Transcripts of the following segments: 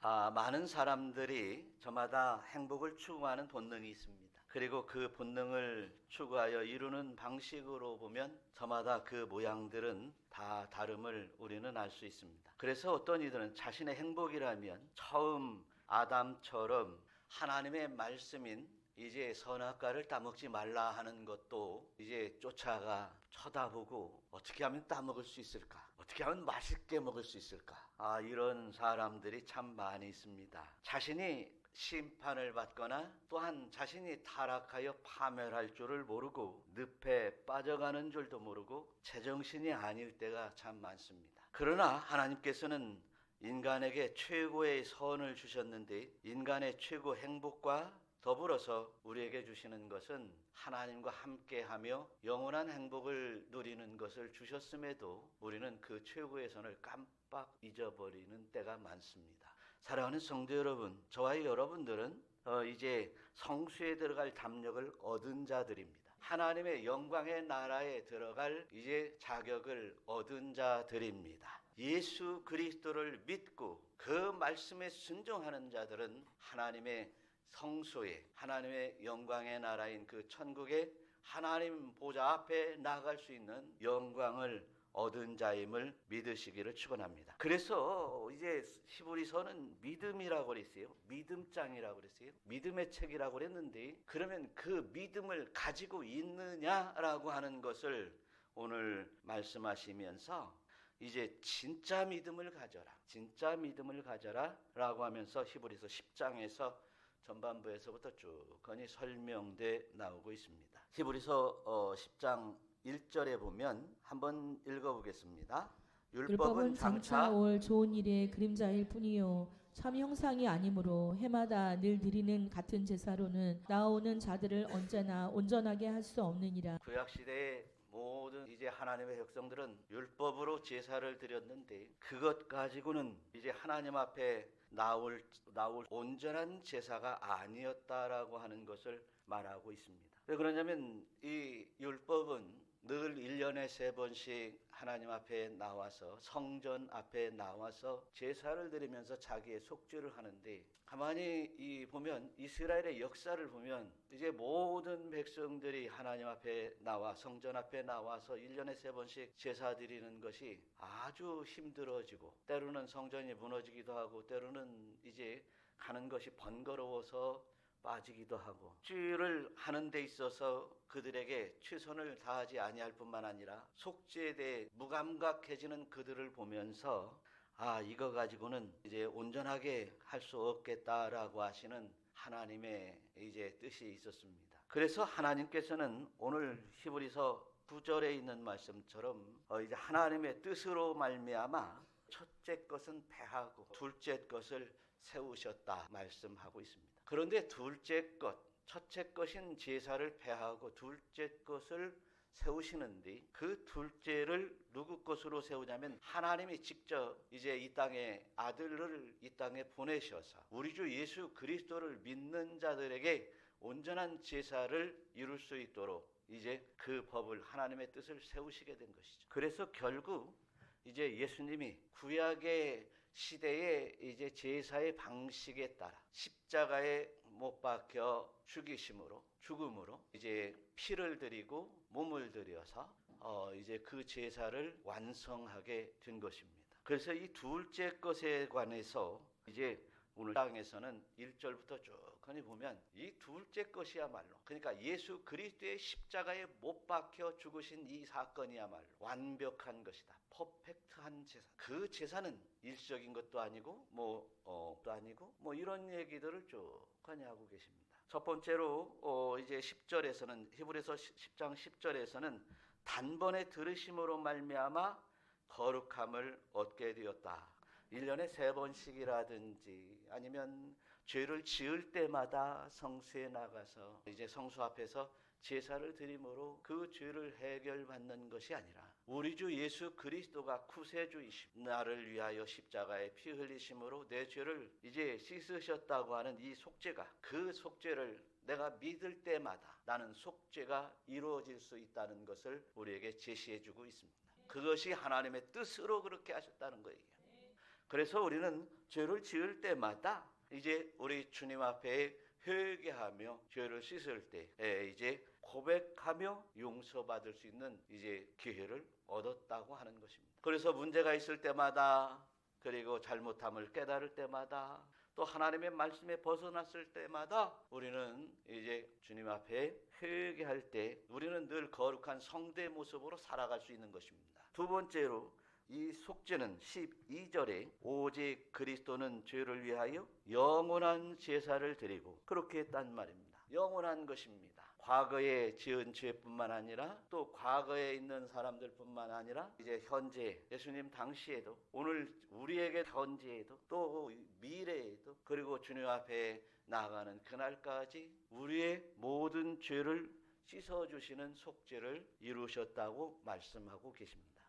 많은 사람들이 저마다 행복을 추구하는 본능이 있습니다. 그리고 그 본능을 추구하여 이루는 방식으로 보면 저마다 그 모양들은 다 다름을 우리는 알 수 있습니다. 그래서 어떤 이들은 자신의 행복이라면 처음 아담처럼 하나님의 말씀인 이제 선악과를 따먹지 말라 하는 것도 이제 쫓아가 쳐다보고 어떻게 하면 따먹을 수 있을까? 어떻게 하면 맛있게 먹을 수 있을까? 이런 사람들이 참 많이 있습니다. 자신이 심판을 받거나 또한 자신이 타락하여 파멸할 줄을 모르고 늪에 빠져가는 줄도 모르고 제정신이 아닐 때가 참 많습니다. 그러나 하나님께서는 인간에게 최고의 선을 주셨는데 인간의 최고 행복과 더불어서 우리에게 주시는 것은 하나님과 함께하며 영원한 행복을 누리는 것을 주셨음에도 우리는 그 최고의 선을 깜빡 잊어버리는 때가 많습니다. 사랑하는 성도 여러분, 저와 여러분들은 이제 성수에 들어갈 담력을 얻은 자들입니다. 하나님의 영광의 나라에 들어갈 이제 자격을 얻은 자들입니다. 예수 그리스도를 믿고 그 말씀에 순종하는 자들은 하나님의 성소에 하나님의 영광의 나라인 그 천국에 하나님 보좌 앞에 나아갈 수 있는 영광을 얻은 자임을 믿으시기를 축원합니다. 그래서 이제 히브리서는 믿음이라고 그랬어요. 믿음장이라고 그랬어요. 믿음의 책이라고 그랬는데 그러면 그 믿음을 가지고 있느냐라고 하는 것을 오늘 말씀하시면서 이제 진짜 믿음을 가져라. 진짜 믿음을 가져라 라고 하면서 히브리서 10장에서 전반부에서부터 쭉 건히 설명돼 나오고 있습니다. 히브리서 10장 1절에 보면 한번 읽어보겠습니다. 율법은 장차 올 좋은 일의 그림자일 뿐이요 참 형상이 아니므로 해마다 늘 드리는 같은 제사로는 나아오는 자들을 언제나 온전하게 할 수 없느니라. 구약시대에 모든 이제 하나님의 백성들은 율법으로 제사를 드렸는데 그것 가지고는 이제 하나님 앞에 나올 온전한 제사가 아니었다라고 하는 것을 말하고 있습니다. 왜 그러냐면 이 율법은 늘 1년에 3번씩 하나님 앞에 나와서 성전 앞에 나와서 제사를 드리면서 자기의 속죄를 하는데 가만히 보면 이스라엘의 역사를 보면 이제 모든 백성들이 하나님 앞에 나와 성전 앞에 나와서 1년에 3번씩 제사 드리는 것이 아주 힘들어지고 때로는 성전이 무너지기도 하고 때로는 이제 가는 것이 번거로워서 빠지기도 하고 속죄를 하는 데 있어서 그들에게 최선을 다하지 아니할 뿐만 아니라 속죄에 대해 무감각해지는 그들을 보면서 이거 가지고는 이제 온전하게 할 수 없겠다라고 하시는 하나님의 이제 뜻이 있었습니다. 그래서 하나님께서는 오늘 히브리서 9절에 있는 말씀처럼 이제 하나님의 뜻으로 말미암아 첫째 것은 패하고 둘째 것을 세우셨다 말씀하고 있습니다. 그런데 둘째 것, 첫째 것인 제사를 패하고 둘째 것을 세우시는데 그 둘째를 누구 것으로 세우냐면 하나님이 직접 이제 이 땅에 아들을 이 땅에 보내셔서 우리 주 예수 그리스도를 믿는 자들에게 온전한 제사를 이룰 수 있도록 이제 그 법을 하나님의 뜻을 세우시게 된 것이죠. 그래서 결국 이제 예수님이 구약의 시대의 이제 제사의 방식에 따라 십자가에 못 박혀 죽음으로 이제 피를 드리고 몸을 들여서 이제 그 제사를 완성하게 된 것입니다. 그래서 이 둘째 것에 관해서 이제 오늘 땅에서는 1절부터 쭉 보면 이 둘째 것이야말로 그러니까 예수 그리스도의 십자가에 못 박혀 죽으신 이 사건이야말로 완벽한 것이다. 퍼펙트한 제사. 그 제사는 일시적인 것도 아니고 또 아니고 이런 얘기들을 쭉 하고 계십니다. 첫 번째로 이제 10절에서는 히브리서 10장 10절에서는 단번에 들으심으로 말미암아 거룩함을 얻게 되었다. 1년에 3번씩이라든지 아니면 죄를 지을 때마다 성수에 나가서 이제 성수 앞에서 제사를 드림으로 그 죄를 해결받는 것이 아니라 우리 주 예수 그리스도가 구세주이심 나를 위하여 십자가에 피 흘리심으로 내 죄를 이제 씻으셨다고 하는 이 속죄가 그 속죄를 내가 믿을 때마다 나는 속죄가 이루어질 수 있다는 것을 우리에게 제시해 주고 있습니다. 그것이 하나님의 뜻으로 그렇게 하셨다는 거예요. 그래서 우리는 죄를 지을 때마다 이제 우리 주님 앞에 회개하며 죄를 씻을 때 이제 고백하며 용서받을 수 있는 이제 기회를 얻었다고 하는 것입니다. 그래서 문제가 있을 때마다, 그리고 잘못함을 깨달을 때마다, 또 하나님의 말씀에 벗어났을 때마다 우리는 이제 주님 앞에 회개할 때 우리는 늘 거룩한 성도의 모습으로 살아갈 수 있는 것입니다. 두 번째로 이 속죄는 12절에 오직 그리스도는 죄를 위하여 영원한 제사를 드리고, 그렇게 했단 말입니다. 영원한 것입니다. 과거에 지은 죄뿐만 아니라 또 과거에 있는 사람들뿐만 아니라 이제 현재 예수님 당시에도, 오늘 우리에게 현재에도, 또 미래에도, 그리고 주님 앞에 나아가는 그날까지 우리의 모든 죄를 씻어주시는 속죄를 이루셨다고 말씀하고 계십니다.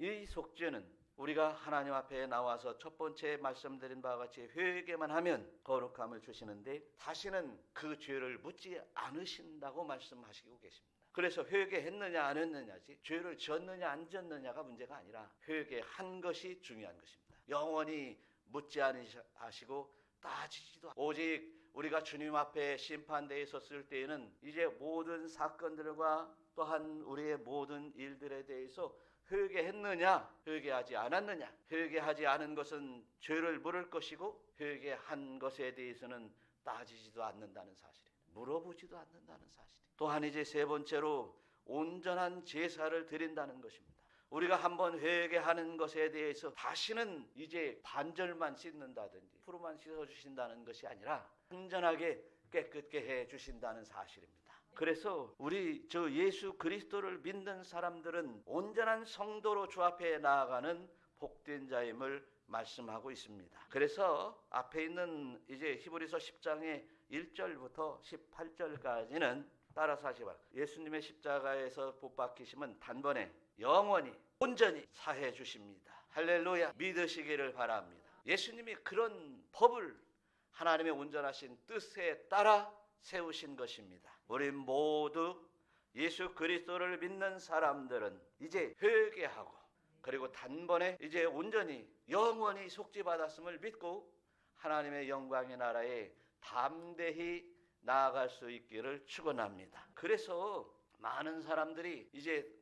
이 속죄는 우리가 하나님 앞에 나와서 첫 번째 말씀드린 바와 같이 회개만 하면 거룩함을 주시는데 다시는 그 죄를 묻지 않으신다고 말씀하시고 계십니다. 그래서 회개했느냐 안 했느냐지, 죄를 지었느냐 안 지었느냐가 문제가 아니라 회개한 것이 중요한 것입니다. 영원히 묻지 않으시고 따지지도 않고, 오직 우리가 주님 앞에 심판대에 섰을 때에는 이제 모든 사건들과 또한 우리의 모든 일들에 대해서 회개했느냐 회개하지 않았느냐, 회개하지 않은 것은 죄를 물을 것이고 회개한 것에 대해서는 따지지도 않는다는 사실이에요. 물어보지도 않는다는 사실이에요. 또한 이제 세 번째로 온전한 제사를 드린다는 것입니다. 우리가 한번 회개하는 것에 대해서 다시는 이제 반절만 씻는다든지 프로만 씻어주신다는 것이 아니라 온전하게 깨끗게 해주신다는 사실입니다. 그래서 우리 예수 그리스도를 믿는 사람들은 온전한 성도로 주 앞에 나아가는 복된 자임을 말씀하고 있습니다. 그래서 앞에 있는 이제 히브리서 10장의 1절부터 18절까지는 따라서 하시 바랍니다. 예수님의 십자가에서 못 박히심은 단번에 영원히 온전히 사해 주십니다. 할렐루야. 믿으시기를 바랍니다. 예수님이 그런 법을 하나님의 온전하신 뜻에 따라 세우신 것입니다. 우리 모두 예수 그리스도를 믿는 사람들은 이제 회개하고, 그리고 단번에 이제 온전히 영원히 속죄받았음을 믿고 하나님의 영광의 나라에 담대히 나아갈 수 있기를 축원합니다. 그래서 많은 사람들이 이제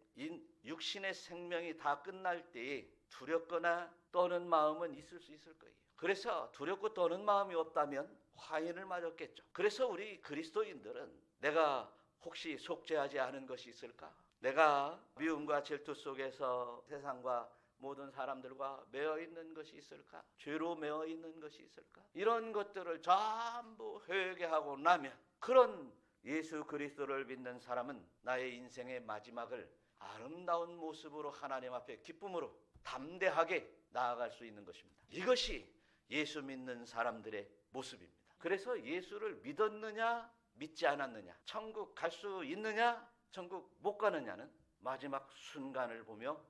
육신의 생명이 다 끝날 때에 두렵거나 떠는 마음은 있을 수 있을 거예요. 그래서 두렵고 떠는 마음이 없다면 화인을 맞았겠죠. 그래서 우리 그리스도인들은 내가 혹시 속죄하지 않은 것이 있을까? 내가 미움과 질투 속에서 세상과 모든 사람들과 매어 있는 것이 있을까? 죄로 매어 있는 것이 있을까? 이런 것들을 전부 회개하고 나면, 그런 예수 그리스도를 믿는 사람은 나의 인생의 마지막을 아름다운 모습으로 하나님 앞에 기쁨으로 담대하게 나아갈 수 있는 것입니다. 이것이 예수 믿는 사람들의 모습입니다. 그래서 예수를 믿었느냐 믿지 않았느냐, 천국 갈 수 있느냐 천국 못 가느냐는 마지막 순간을 보며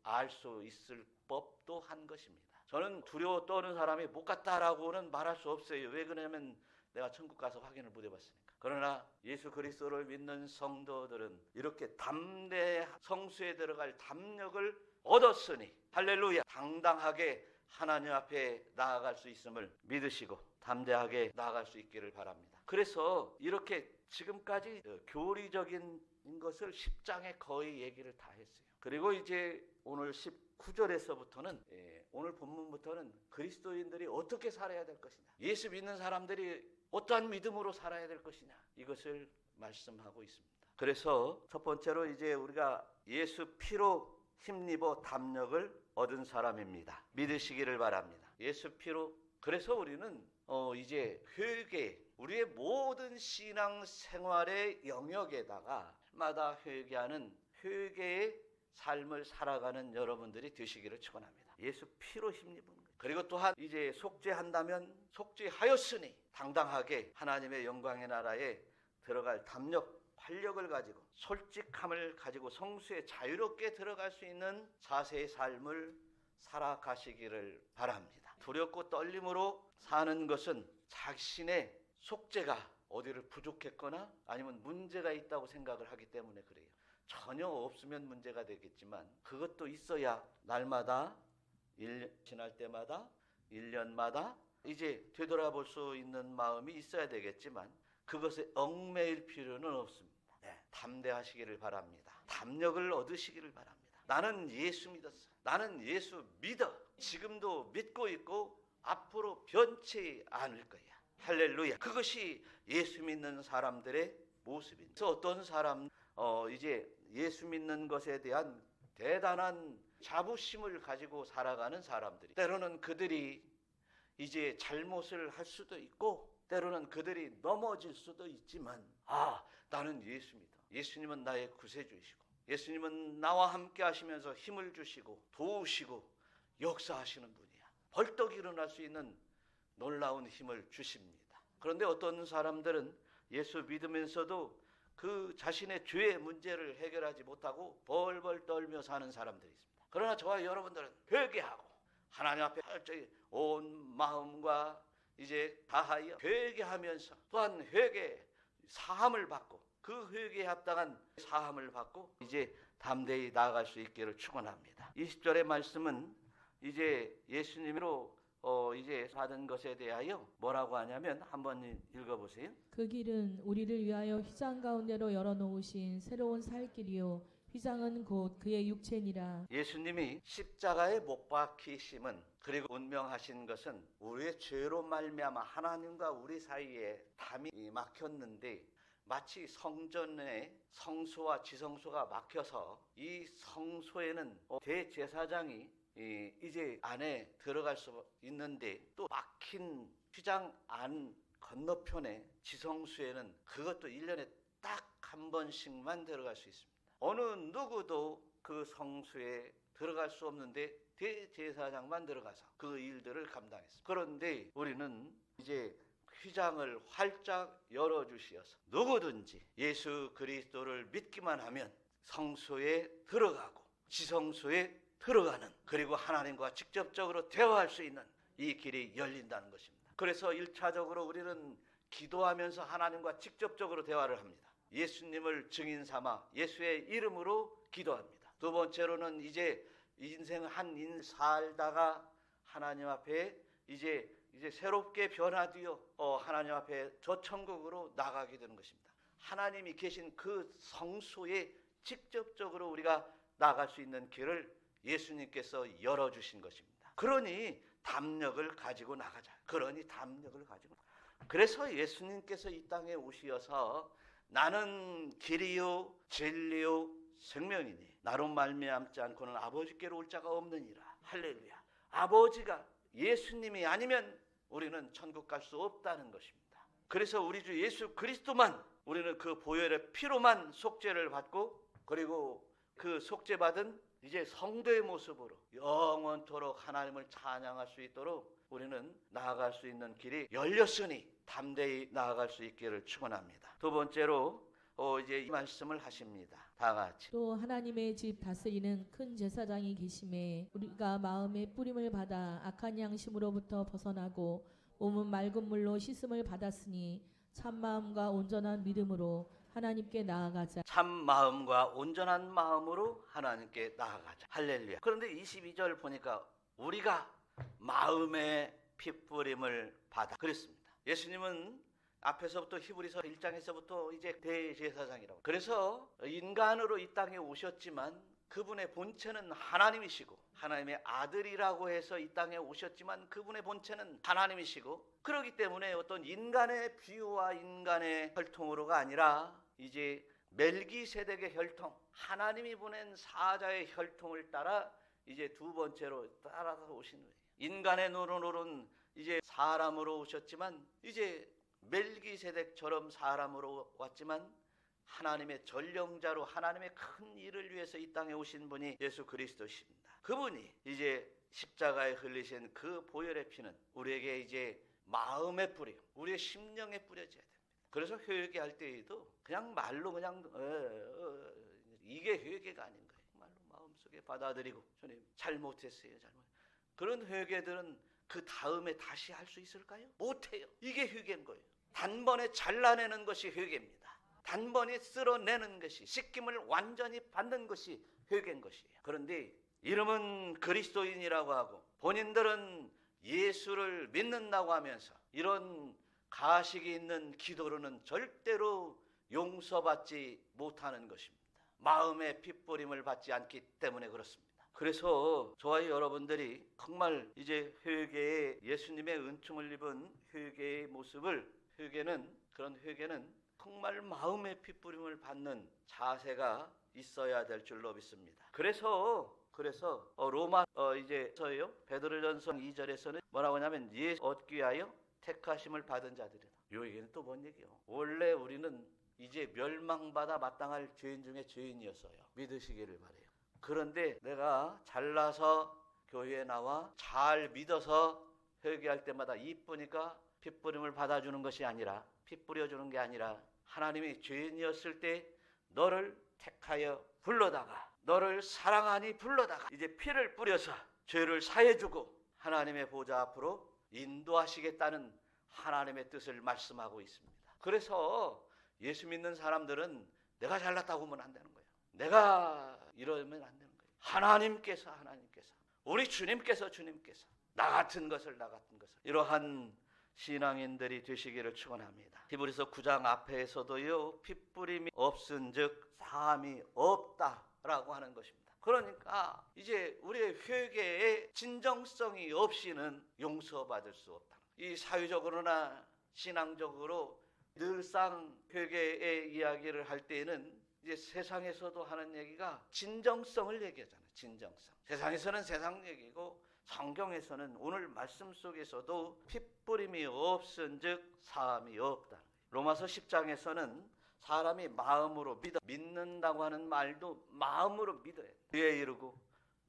알 수 있을 법도 한 것입니다. 저는 두려워 떠는 사람이 못 갔다라고는 말할 수 없어요. 왜 그러냐면 내가 천국 가서 확인을 못 해봤으니까. 그러나 예수 그리스도를 믿는 성도들은 이렇게 담대 성수에 들어갈 담력을 얻었으니 할렐루야, 당당하게 하나님 앞에 나아갈 수 있음을 믿으시고 담대하게 나아갈 수 있기를 바랍니다. 그래서 이렇게 지금까지 교리적인 것을 10장에 거의 얘기를 다 했어요. 그리고 이제 오늘 19절에서부터는 오늘 본문부터는 그리스도인들이 어떻게 살아야 될 것이냐, 예수 믿는 사람들이 어떠한 믿음으로 살아야 될 것이냐, 이것을 말씀하고 있습니다. 그래서 첫 번째로 이제 우리가 예수 피로 힘입어 담력을 얻은 사람입니다. 믿으시기를 바랍니다. 예수 피로. 그래서 우리는 이제 회개, 우리의 모든 신앙 생활의 영역에다가 마다 회개하는 회개의 삶을 살아가는 여러분들이 되시기를 축원합니다. 예수 피로 힘입은 거예요. 그리고 또한 이제 속죄한다면 속죄하였으니 당당하게 하나님의 영광의 나라에 들어갈 담력, 활력을 가지고 솔직함을 가지고 성수에 자유롭게 들어갈 수 있는 자세의 삶을 살아가시기를 바랍니다. 두렵고 떨림으로 사는 것은 자신의 속죄가 어디를 부족했거나 아니면 문제가 있다고 생각을 하기 때문에 그래요. 전혀 없으면 문제가 되겠지만 그것도 있어야 날마다 지날 때마다 1년마다 이제 되돌아볼 수 있는 마음이 있어야 되겠지만 그것에 얽매일 필요는 없습니다. 네, 담대하시기를 바랍니다. 담력을 얻으시기를 바랍니다. 나는 예수 믿었어. 나는 예수 믿어. 지금도 믿고 있고 앞으로 변치 않을 거야. 할렐루야. 그것이 예수 믿는 사람들의 모습입니다. 그래서 어떤 사람 이제 예수 믿는 것에 대한 대단한 자부심을 가지고 살아가는 사람들이 때로는 그들이 이제 잘못을 할 수도 있고 때로는 그들이 넘어질 수도 있지만 나는 예수 믿어. 예수님은 나의 구세주이시고 예수님은 나와 함께 하시면서 힘을 주시고 도우시고 역사하시는 분이야. 벌떡 일어날 수 있는 놀라운 힘을 주십니다. 그런데 어떤 사람들은 예수 믿으면서도 그 자신의 죄의 문제를 해결하지 못하고 벌벌 떨며 사는 사람들이 있습니다. 그러나 저와 여러분들은 회개하고 하나님 앞에 철저히 온 마음과 이제 다하여 회개하면서 또한 회개 사함을 받고 그 회개에 합당한 사함을 받고 이제 담대히 나아갈 수 있기를 축원합니다. 20절의 말씀은 이제 예수님으로 이제 받은 것에 대하여 뭐라고 하냐면 한번 읽어보세요. 그 길은 우리를 위하여 휘장 가운데로 열어놓으신 새로운 살 길이요 휘장은 곧 그의 육체니라. 예수님이 십자가에 못 박히심은 그리고 운명하신 것은 우리의 죄로 말미암아 하나님과 우리 사이에 담이 막혔는데 마치 성전에 성소와 지성소가 막혀서 이 성소에는 대제사장이 이제 안에 들어갈 수 있는데 또 막힌 휘장 안 건너편에 지성소에는 그것도 1년에 딱 한 번씩만 들어갈 수 있습니다. 어느 누구도 그 성소에 들어갈 수 없는데 대제사장만 들어가서 그 일들을 감당했습니다. 그런데 우리는 이제 휘장을 활짝 열어주시어서 누구든지 예수 그리스도를 믿기만 하면 성소에 들어가고 지성소에 들어가는 그리고 하나님과 직접적으로 대화할 수 있는 이 길이 열린다는 것입니다. 그래서 1차적으로 우리는 기도하면서 하나님과 직접적으로 대화를 합니다. 예수님을 증인 삼아 예수의 이름으로 기도합니다. 두 번째로는 이제 인생 한 인 살다가 하나님 앞에 이제 새롭게 변화되어 하나님 앞에 저 천국으로 나가게 되는 것입니다. 하나님이 계신 그 성소에 직접적으로 우리가 나갈 수 있는 길을 예수님께서 열어주신 것입니다. 그러니 담력을 가지고 나가자. 그래서 예수님께서 이 땅에 오시어서 나는 길이요 진리요 생명이니 나로 말미암지 않고는 아버지께로 올 자가 없느니라. 할렐루야. 아버지가 예수님이 아니면 우리는 천국 갈 수 없다는 것입니다. 그래서 우리 주 예수 그리스도만 우리는 그 보혈의 피로만 속죄를 받고 그리고 그 속죄받은 이제 성도의 모습으로 영원토록 하나님을 찬양할 수 있도록 우리는 나아갈 수 있는 길이 열렸으니 담대히 나아갈 수 있기를 축원합니다. 두 번째로 이제 이 말씀을 하십니다. 다 같이. 또 하나님의 집 다스리는 큰 제사장이 계심에 우리가 마음의 뿌림을 받아 악한 양심으로부터 벗어나고 몸은 맑은 물로 씻음을 받았으니 참 마음과 온전한 믿음으로 하나님께 나아가자. 참 마음과 온전한 마음으로 하나님께 나아가자. 할렐루야. 그런데 22절 보니까 우리가 마음의 핏부림을 받아 그랬습니다. 예수님은 앞에서부터 히브리서 1장에서부터 이제 대제사장이라고. 그래서 인간으로 이 땅에 오셨지만 그분의 본체는 하나님이시고 하나님의 아들이라고 해서 이 땅에 오셨지만 그분의 본체는 하나님이시고 그렇기 때문에 어떤 인간의 비유와 인간의 혈통으로가 아니라 이제 멜기세덱의 혈통, 하나님이 보낸 사자의 혈통을 따라 이제 두 번째로 따라서 오신 거예요. 인간의 눈으로는 이제 사람으로 오셨지만 이제 멜기세덱처럼 사람으로 왔지만 하나님의 전령자로 하나님의 큰 일을 위해서 이 땅에 오신 분이 예수 그리스도십니다. 그분이 이제 십자가에 흘리신 그 보혈의 피는 우리에게 이제 마음에 뿌려 우리의 심령에 뿌려져야 됩니다. 그래서 회개할 때에도 그냥 말로 그냥 이게 회개가 아닌 거예요. 말로 마음속에 받아들이고 주님 잘못했어요. 그런 회개들은 그 다음에 다시 할 수 있을까요? 못해요. 이게 회개인 거예요. 단번에 잘라내는 것이 회개입니다. 단번에 쓸어내는 것이 씻김을 완전히 받는 것이 회개인 것이에요. 그런데 이름은 그리스도인이라고 하고 본인들은 예수를 믿는다고 하면서 이런 가식이 있는 기도로는 절대로 용서받지 못하는 것입니다. 마음의 핏부림을 받지 않기 때문에 그렇습니다. 그래서 저와 여러분들이 정말 이제 회개에 예수님의 은총을 입은 회개의 모습을 그런 회개는 정말 마음의 핏부림을 받는 자세가 있어야 될 줄로 믿습니다. 그래서 로마 이제서요 베드로전서 2절에서는 뭐라고 하냐면 예수 얻기 위하여 택하심을 받은 자들이다. 요 얘기는 또 뭔 얘기요? 원래 우리는 이제 멸망받아 마땅할 죄인 중에 죄인이었어요. 믿으시기를 바래요. 그런데 내가 잘나서 교회에 나와 잘 믿어서 회개할 때마다 이쁘니까 핏부림을 받아주는 것이 아니라 피 뿌려주는 게 아니라 하나님이 죄인이었을 때 너를 택하여 불러다가 너를 사랑하니 불러다가 이제 피를 뿌려서 죄를 사해주고 하나님의 보좌 앞으로 인도하시겠다는 하나님의 뜻을 말씀하고 있습니다. 그래서 예수 믿는 사람들은 내가 잘났다고 하면 안 되는 거예요. 내가 이러면 안 되는 거예요. 하나님께서 우리 주님께서 나 같은 것을 이러한 신앙인들이 되시기를 축원합니다. 히브리서 9장 앞에서도요 핏부림이 없은즉 사함이 없다라고 하는 것입니다. 그러니까 이제 우리의 회개의 진정성이 없이는 용서받을 수 없다. 이 사회적으로나 신앙적으로 늘상 회개의 이야기를 할 때에는 이제 세상에서도 하는 얘기가 진정성을 얘기하잖아요. 진정성. 세상에서는 세상 얘기고 성경에서는 오늘 말씀 속에서도 핏부림이 없은즉 사함이 없다. 로마서 10장에서는 사람이 마음으로 믿는다고 하는 말도 마음으로 믿어야 돼. 귀에 이르고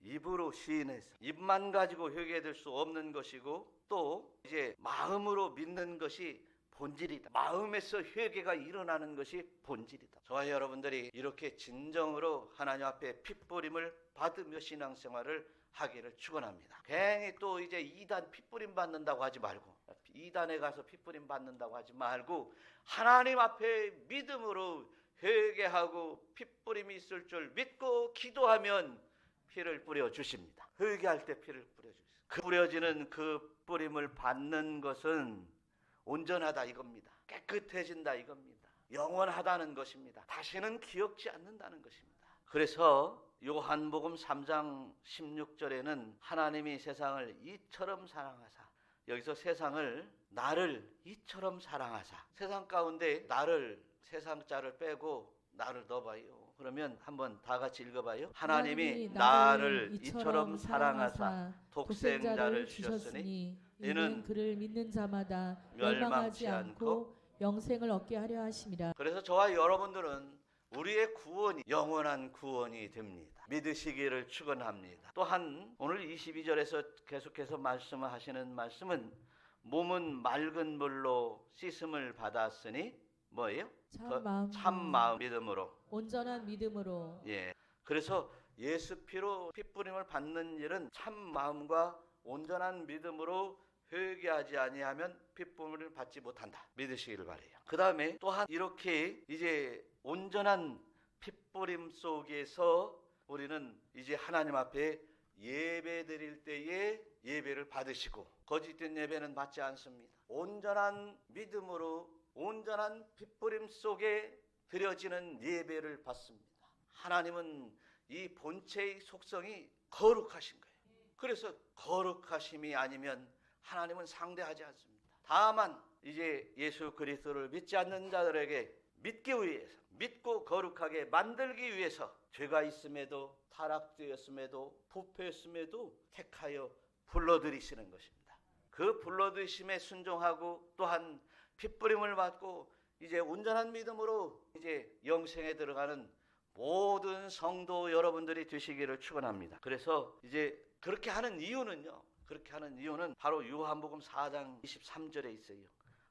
입으로 시인해서 입만 가지고 회개될 수 없는 것이고 또 이제 마음으로 믿는 것이 본질이다. 마음에서 회개가 일어나는 것이 본질이다. 저와 여러분들이 이렇게 진정으로 하나님 앞에 핏부림을 받으며 신앙생활을 하기를 축원합니다. 괜히 또 이제 이단 핏부림 받는다고 하지 말고 이단에 가서 핏부림 받는다고 하지 말고 하나님 앞에 믿음으로 회개하고 핏부림이 있을 줄 믿고 기도하면 피를 뿌려 주십니다. 회개할 때 피를 뿌려 주십니다. 그 뿌려지는 그 뿌림을 받는 것은 온전하다 이겁니다. 깨끗해진다 이겁니다. 영원하다는 것입니다. 다시는 기억지 않는다는 것입니다. 그래서 요한복음 3장 16절에는 하나님이 세상을 이처럼 사랑하사, 여기서 세상을 나를 이처럼 사랑하사, 세상 가운데 나를 세상 자를 빼고 나를 넣어봐요. 그러면 한번 다 같이 읽어봐요. 하나님이 나를 이처럼 사랑하사 독생자를 주셨으니 이는 그를 믿는 자마다 멸망하지 않고 영생을 얻게 하려 하심이라. 그래서 저와 여러분들은 우리의 구원이 영원한 구원이 됩니다. 믿으시기를 축원합니다. 또한 오늘 22절에서 계속해서 말씀하시는 말씀은 몸은 맑은 물로 씻음을 받았으니 뭐예요? 참 마음 믿음으로 온전한 믿음으로. 예. 그래서 예수 피로 핏부림을 받는 일은 참 마음과 온전한 믿음으로 회개하지 아니하면 핏부림을 받지 못한다. 믿으시기를 바래요. 그 다음에 또한 이렇게 이제 온전한 핏부림 속에서 우리는 이제 하나님 앞에 예배 드릴 때에 예배를 받으시고 거짓된 예배는 받지 않습니다. 온전한 믿음으로 온전한 핏부림 속에 드려지는 예배를 받습니다. 하나님은 이 본체의 속성이 거룩하신 거예요. 그래서 거룩하심이 아니면 하나님은 상대하지 않습니다. 다만 이제 예수 그리스도를 믿지 않는 자들에게 믿기 위해서, 믿고 거룩하게 만들기 위해서 죄가 있음에도 타락되었음에도 부패했음에도 택하여 불러들이시는 것입니다. 그 불러드심에 순종하고 또한 핏부림을 받고 이제 온전한 믿음으로 이제 영생에 들어가는 모든 성도 여러분들이 되시기를 축원합니다. 그래서 이제 그렇게 하는 이유는 바로 요한복음 4장 23절에 있어요.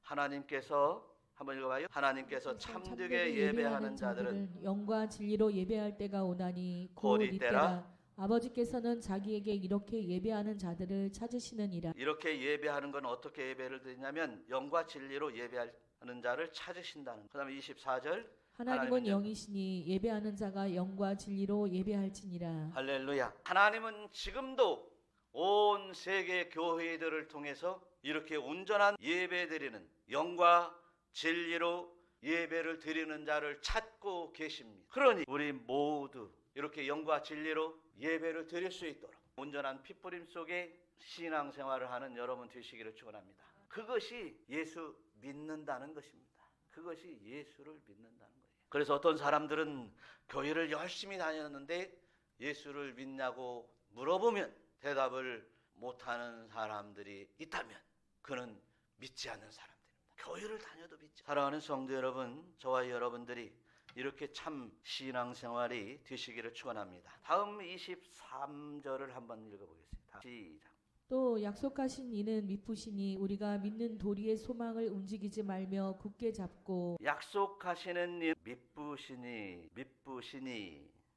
하나님께서 한번 읽어봐요. 하나님께서 참되게 예배하는 자들은 영과 진리로 예배할 때가 오나니 곧 이때라. 아버지께서는 자기에게 이렇게 예배하는 자들을 찾으시느니라. 이렇게 예배하는 건 어떻게 예배를 드리냐면 영과 진리로 예배하는 자를 찾으신다는. 그다음에 24절 하나님은 영이시니 예배하는 자가 영과 진리로 예배할지니라. 할렐루야. 하나님은 지금도 온 세계 교회들을 통해서 이렇게 온전한 예배드리는 영과 진리로 예배를 드리는 자를 찾고 계십니다. 그러니 우리 모두 이렇게 영과 진리로 예배를 드릴 수 있도록 온전한 핏부림 속에 신앙생활을 하는 여러분 되시기를 축원합니다. 그것이 예수 믿는다는 것입니다. 그것이 예수를 믿는다는 거예요. 그래서 어떤 사람들은 교회를 열심히 다녔는데 예수를 믿냐고 물어보면 대답을 못하는 사람들이 있다면 그는 믿지 않는 사람들입니다. 교회를 다녀도 믿지. 사랑하는 성도 여러분, 저와 여러분들이 이렇게 참 신앙생활이 되시기를 축원합니다. 다음 23절을 한번 읽어보겠습니다. 시작. 또 약속하신 이는 미쁘시니 우리가 믿는 도리의 소망을 움직이지 말며 굳게 잡고. 약속하시는 일 미쁘시니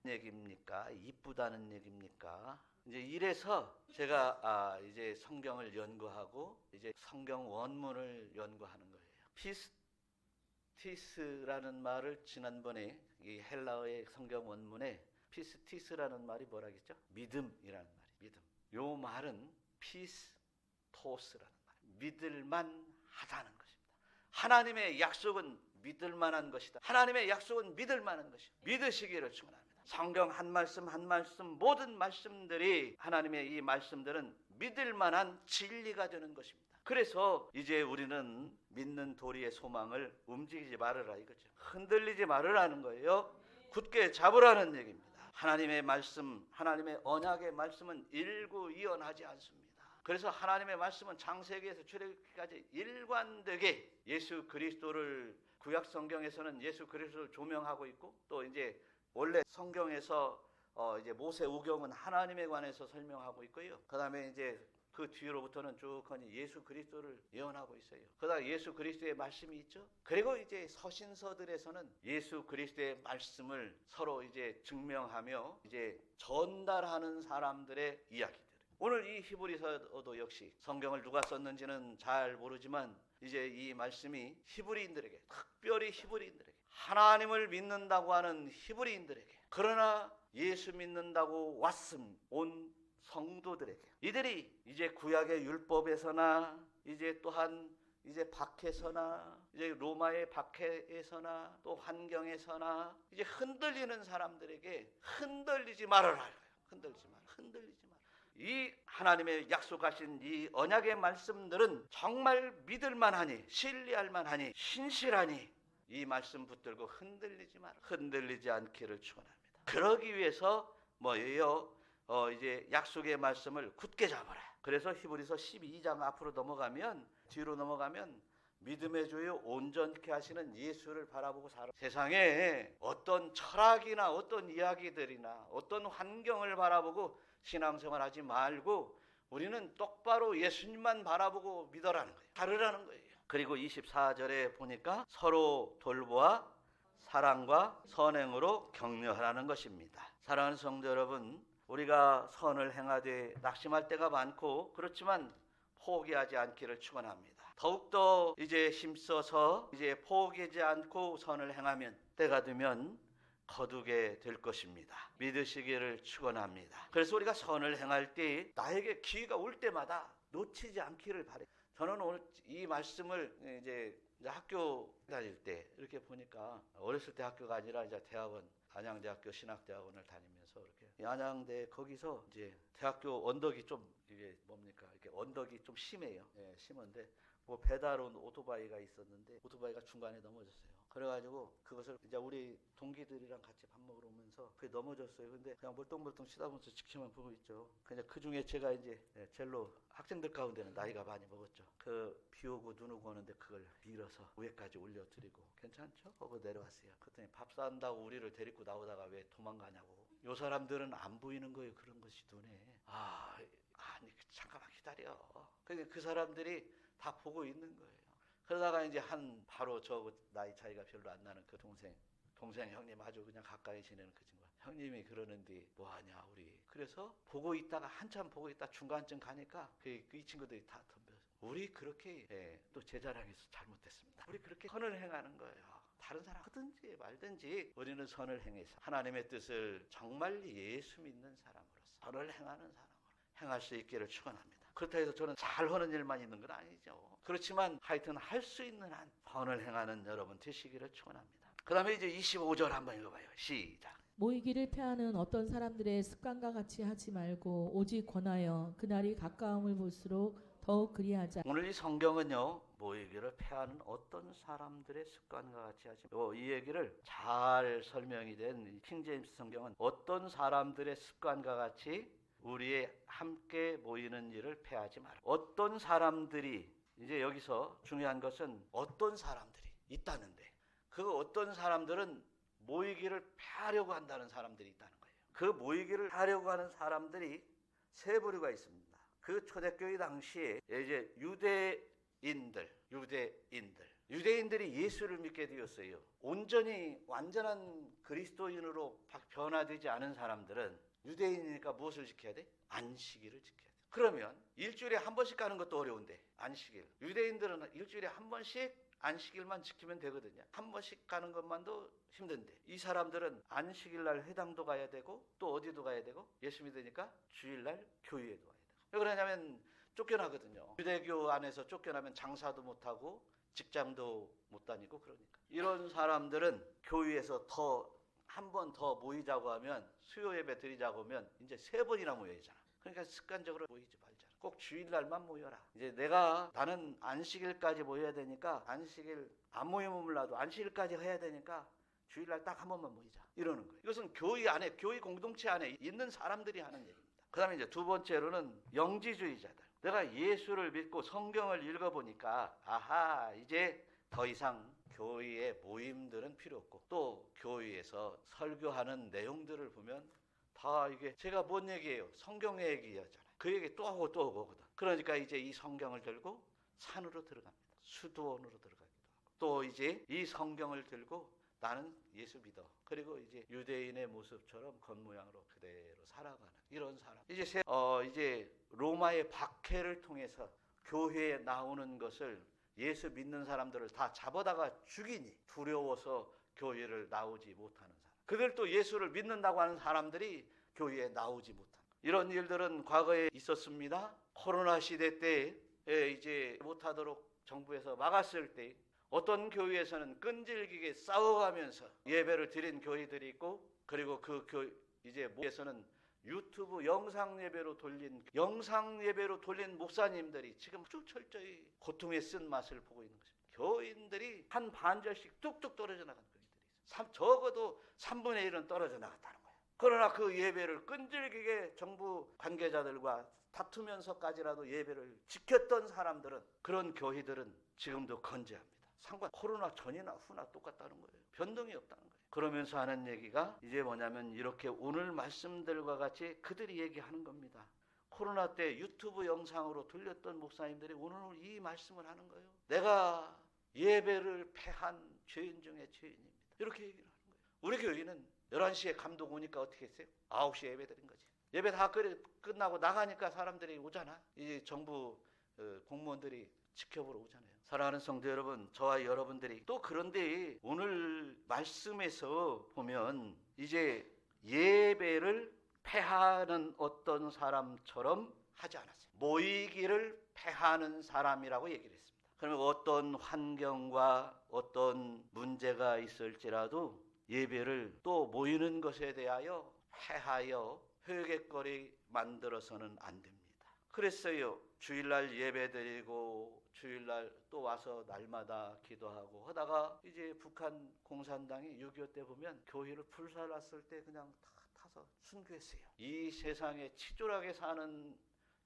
얘기입니까? 이쁘다는 얘기입니까? 이제 이래서 제가 이제 성경을 연구하고 이제 성경 원문을 연구하는 거예요. 피스티스라는 말을 지난번에 이 헬라어의 성경 원문에 피스티스라는 말이 뭐라겠죠? 믿음이라는 말이 믿음. 요 말은 피스토스라는 말. 믿을만 하다는 것입니다. 하나님의 약속은 믿을만한 것이다. 하나님의 약속은 믿을만한 것이다. 믿으시기를 축원합니다. 성경 한 말씀 한 말씀 모든 말씀들이 하나님의 이 말씀들은 믿을만한 진리가 되는 것입니다. 그래서 이제 우리는 믿는 도리의 소망을 움직이지 말으라 이거죠. 흔들리지 말으라는 거예요. 굳게 잡으라는 얘기입니다. 하나님의 말씀, 하나님의 언약의 말씀은 일구이연하지 않습니다. 그래서 하나님의 말씀은 창세기에서 출애굽기까지 일관되게 예수 그리스도를 구약 성경에서는 예수 그리스도를 조명하고 있고 또 이제 원래 성경에서 이제 모세오경은 하나님에 관해서 설명하고 있고요. 그다음에 이제 그 뒤로부터는 쭉 예수 그리스도를 예언하고 있어요. 그다음 예수 그리스도의 말씀이 있죠. 그리고 이제 서신서들에서는 예수 그리스도의 말씀을 서로 이제 증명하며 이제 전달하는 사람들의 이야기들. 오늘 이 히브리서도 역시 성경을 누가 썼는지는 잘 모르지만 이제 이 말씀이 히브리인들에게, 특별히 히브리인들에게, 하나님을 믿는다고 하는 히브리인들에게, 그러나 예수 믿는다고 온 성도들에게, 이들이 이제 구약의 율법에서나 이제 또한 이제 박해서나 이제 로마의 박해에서나 또 환경에서나 이제 흔들리는 사람들에게 흔들리지 말아라. 흔들리지 마라. 이 하나님의 약속하신 이 언약의 말씀들은 정말 믿을 만하니, 신뢰할 만하니, 신실하니 이 말씀 붙들고 흔들리지 마라. 흔들리지 않기를 축원합니다. 그러기 위해서 뭐예요? 이제 약속의 말씀을 굳게 잡아라. 그래서 히브리서 12장 앞으로 넘어가면, 뒤로 넘어가면 믿음의 주요 온전케 하시는 예수를 바라보고 살아. 세상에 어떤 철학이나 어떤 이야기들이나 어떤 환경을 바라보고 신앙생활하지 말고 우리는 똑바로 예수님만 바라보고 믿어라는 거예요. 다르라는 거예요. 그리고 24절에 보니까 서로 돌보아 사랑과 선행으로 격려하라는 것입니다. 사랑하는 성도 여러분, 우리가 선을 행하되 낙심할 때가 많고 그렇지만 포기하지 않기를 축원합니다. 더욱더 이제 힘써서 이제 포기하지 않고 선을 행하면 때가 되면 거두게 될 것입니다. 믿으시기를 축원합니다. 그래서 우리가 선을 행할 때 나에게 기회가 올 때마다 놓치지 않기를 바래요. 저는 오늘 이 말씀을 이제 학교 다닐 때 이렇게 보니까 어렸을 때 학교가 아니라 이제 대학원, 안양대학교 신학대학원을 다니면서 이렇게 안양대 거기서 이제 대학교 언덕이 좀 이게 뭡니까? 이렇게 언덕이 좀 심해요. 예, 심한데 뭐 배달 온 오토바이가 있었는데 오토바이가 중간에 넘어졌어요. 그래가지고 그것을 이제 우리 동기들이랑 같이 밥 먹으러 오면서 그게 넘어졌어요. 근데 그냥 멀뚱멀뚱 치다보면서 지키만 보고 있죠. 그냥 그 중에 제가 이제 젤로 학생들 가운데는 나이가 많이 먹었죠. 그 비 오고 눈 오고 오는데 그걸 밀어서 위에까지 올려드리고 괜찮죠? 하고 내려왔어요. 그랬더니 밥 산다고 우리를 데리고 나오다가 왜 도망가냐고. 요 사람들은 안 보이는 거예요. 그런 것이 눈에. 아니 잠깐만 기다려. 그 사람들이 다 보고 있는 거예요. 그러다가 이제 바로 저 나이 차이가 별로 안 나는 그 동생 형님 아주 그냥 가까이 지내는 그 친구가 형님이 그러는데 뭐하냐 우리. 그래서 보고 있다가 한참 보고 있다 중간쯤 가니까 이 친구들이 다 덤벼서 우리 그렇게 또 제 자랑에서 잘못됐습니다. 우리 그렇게 선을 행하는 거예요. 다른 사람 하든지 말든지 우리는 선을 행해서 하나님의 뜻을 정말 예수 믿는 사람으로서 선을 행하는 사람으로 행할 수 있기를 축원합니다. 그렇다 해서 저는 잘하는 일만 있는 건 아니죠. 그렇지만 하여튼 할 수 있는 한 선을 행하는 여러분 되시기를 축원합니다. 그 다음에 이제 25절 한번 읽어봐요. 시작. 모이기를 패하는 어떤 사람들의 습관과 같이 하지 말고 오직 권하여 그날이 가까움을 볼수록 더욱 그리하자. 오늘 이 성경은요, 모이기를 패하는 어떤 사람들의 습관과 같이 하지. 이 얘기를 잘 설명이 된 킹제임스 성경은 어떤 사람들의 습관과 같이 우리의 함께 모이는 일을 패하지 마라. 어떤 사람들이, 이제 여기서 중요한 것은 어떤 사람들이 있다는데, 그 어떤 사람들은 모이기를 패하려고 한다는 사람들이 있다는 거예요. 그 모이기를 하려고 하는 사람들이 세 부류가 있습니다. 그 초대교회 당시에 이제 유대인들이 예수를 믿게 되었어요. 온전히 완전한 그리스도인으로 변화되지 않은 사람들은 유대인이니까 무엇을 지켜야 돼? 안식일을 지켜야 돼. 그러면 일주일에 한 번씩 가는 것도 어려운데 안식일. 유대인들은 일주일에 한 번씩 안식일만 지키면 되거든요. 한 번씩 가는 것만도 힘든데 이 사람들은 안식일 날 회당도 가야 되고 또 어디도 가야 되고 예수 믿으니까 주일날 교회에도 가야 되고. 왜 그러냐면 쫓겨나거든요. 유대교 안에서 쫓겨나면 장사도 못하고 직장도 못 다니고 그러니까. 이런 사람들은 교회에서 한 번 더 모이자고 하면 수요 예배 드리자고 하면 이제 3번이나 모여야잖아. 그러니까 습관적으로 모이지 말자. 꼭 주일날만 모여라. 이제 나는 안식일까지 모여야 되니까 안식일 안 모이면 몰라도 안식일까지 해야 되니까 주일날 딱 한 번만 모이자. 이러는 거예요. 이것은 교회 안에, 교회 공동체 안에 있는 사람들이 하는 얘기입니다. 그 다음에 이제 두 번째로는 영지주의자들. 내가 예수를 믿고 성경을 읽어보니까 이제 더 이상 교회의 모임들은 필요 없고 또 교회에서 설교하는 내용들을 보면 다 이게 제가 뭔 얘기예요? 성경의 얘기였잖아요. 그 얘기 또 하고 또 오거든. 그러니까 이제 이 성경을 들고 산으로 들어갑니다. 수도원으로 들어가기도 하고 또 이제 이 성경을 들고 나는 예수 믿어. 그리고 이제 유대인의 모습처럼 겉모양으로 그대로 살아가는 이런 사람. 이제 로마의 박해를 통해서 교회에 나오는 것을 예수 믿는 사람들을 다 잡아다가 죽이니 두려워서 교회를 나오지 못하는 사람. 그들도 예수를 믿는다고 하는 사람들이 교회에 나오지 못하는 이런 일들은 과거에 있었습니다. 코로나 시대 때 이제 못하도록 정부에서 막았을 때 어떤 교회에서는 끈질기게 싸워가면서 예배를 드린 교회들이 있고 그리고 그 이제 모에서는 유튜브 영상 예배로 돌린 목사님들이 지금 아주 철저히 고통의 쓴 맛을 보고 있는 것입니다. 교인들이 한 반절씩 뚝뚝 떨어져 나간 교인들이 있어요. 적어도 3분의 1은 떨어져 나갔다는 거예요. 그러나 그 예배를 끈질기게 정부 관계자들과 다투면서까지라도 예배를 지켰던 사람들은 그런 교회들은 지금도 건재합니다. 코로나 전이나 후나 똑같다는 거예요. 변동이 없다는 거예요. 그러면서 하는 얘기가 이제 뭐냐면 이렇게 오늘 말씀들과 같이 그들이 얘기하는 겁니다. 코로나 때 유튜브 영상으로 들렸던 목사님들이 오늘 이 말씀을 하는 거예요. 내가 예배를 패한 죄인 중에 죄인입니다. 이렇게 얘기를 하는 거예요. 우리 교회는 11시에 감독 오니까 어떻게 했어요? 9시에 예배 드린 거지. 예배 다 끝나고 나가니까 사람들이 오잖아. 이제 정부 공무원들이 지켜보러 오잖아요. 사랑하는 성도 여러분, 저와 여러분들이 또 그런데 오늘 말씀에서 보면 이제 예배를 패하는 어떤 사람처럼 하지 않았어요. 모이기를 패하는 사람이라고 얘기를 했습니다. 그러면 어떤 환경과 어떤 문제가 있을지라도 예배를 또 모이는 것에 대하여 패하여 회개거리 만들어서는 안 됩니다. 그랬어요. 주일날 예배드리고 주일날 또 와서 날마다 기도하고 하다가 이제 북한 공산당이 6.25 때 보면 교회를 불살랐을 때 그냥 다 타서 순교했어요. 이 세상에 치졸하게 사는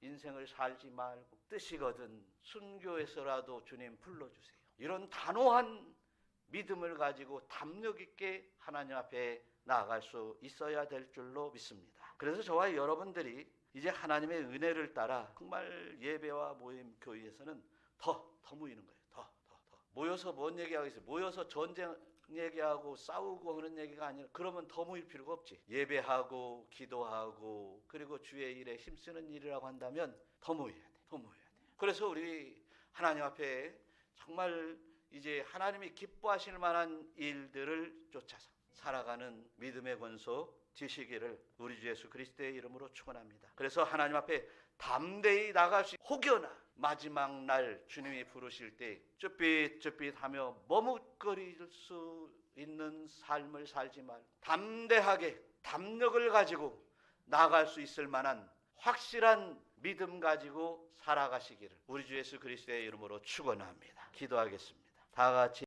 인생을 살지 말고 뜻이거든 순교해서라도 주님 불러주세요. 이런 단호한 믿음을 가지고 담력 있게 하나님 앞에 나아갈 수 있어야 될 줄로 믿습니다. 그래서 저와 여러분들이 이제 하나님의 은혜를 따라 정말 예배와 모임 교회에서는 더 모이는 거예요. 더. 모여서 뭔 얘기하겠어요? 모여서 전쟁 얘기하고 싸우고 하는 얘기가 아니라 그러면 더 모일 필요가 없지. 예배하고 기도하고 그리고 주의 일에 힘쓰는 일이라고 한다면 더 모여야 돼. 그래서 우리 하나님 앞에 정말 이제 하나님이 기뻐하실 만한 일들을 쫓아서 살아가는 믿음의 권속 되시기를 우리 주 예수 그리스도의 이름으로 축원합니다. 그래서 하나님 앞에 담대히 나갈 수, 혹여나 마지막 날 주님이 부르실 때 쭈삣쭈삣하며 머뭇거릴 수 있는 삶을 살지 말고 담대하게 담력을 가지고 나아갈 수 있을 만한 확실한 믿음 가지고 살아가시기를 우리 주 예수 그리스도의 이름으로 축원합니다. 기도하겠습니다. 다 같이